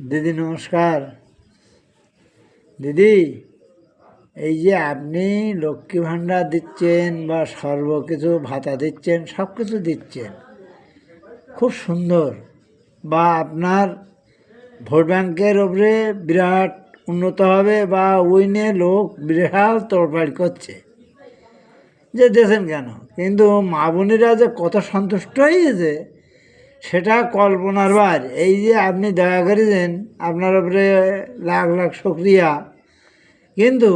দিদি নমস্কার। দিদি, এই যে আপনি লক্ষ্মী ভাণ্ডার দিচ্ছেন বা সর্বকিছু ভাতা দিচ্ছেন, সব কিছু দিচ্ছেন, খুব সুন্দর। বা আপনার ভোট ব্যাংকের ওপরে বিরাট উন্নত হবে, বা উইনে লোক বিরাট তোড়পাড় করছে যে দেশেন কেন, কিন্তু মা বোনেরা যে কত সন্তুষ্ট হয়েছে সেটা কল্পনার বাইরে। এই যে আপনি দয়া করেছেন, আপনার উপরে লাখ লাখ শুকরিয়া। কিন্তু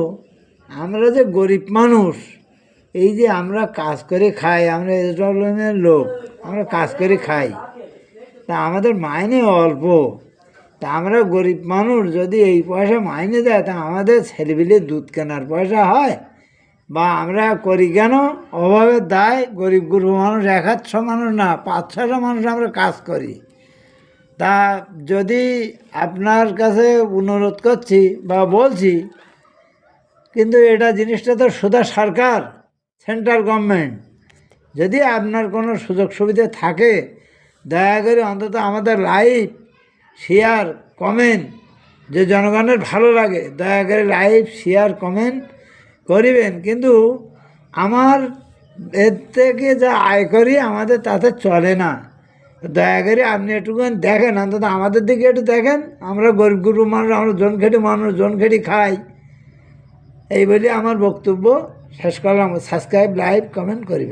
আমরা যে গরিব মানুষ, এই যে আমরা কাজ করে খাই, আমরা এসবের লোক, আমরা কাজ করে খাই, তা আমাদের মাইনে অল্প। তা আমরা গরিব মানুষ, যদি এই পয়সা মাইনে দেয় তা আমাদের ছেলেপিলের দুধ কেনার পয়সা হয়? বা আমরা করি কেন? অভাবের দায়, গরিব গরিব মানুষ, 1-100 মানুষ না, 500 মানুষ আমরা কাজ করি। তা যদি আপনার কাছে অনুরোধ করছি বা বলছি, কিন্তু এটা জিনিসটা তো সোজা সরকার, সেন্ট্রাল গভর্নমেন্ট। যদি আপনার কোনো সুযোগ সুবিধা থাকে, দয়া করে অন্তত আমাদের লাইভ শেয়ার কমেন্ট, যে জনগণের ভালো লাগে, দয়া করে লাইভ শেয়ার কমেন্ট করিবেন। কিন্তু আমার এর থেকে যা আয় করি আমাদের তাতে চলে না। দয়া করে আপনি একটুখানি দেখেন, অন্তত আমাদের দিকে একটু দেখেন। আমরা গরিব গরিব মানুষ, আমরা জনখেটি মানুষ, জনখেটি খাই। এই বলে আমার বক্তব্য শেষ করলাম। সাবস্ক্রাইব, লাইভ, কমেন্ট করিবেন।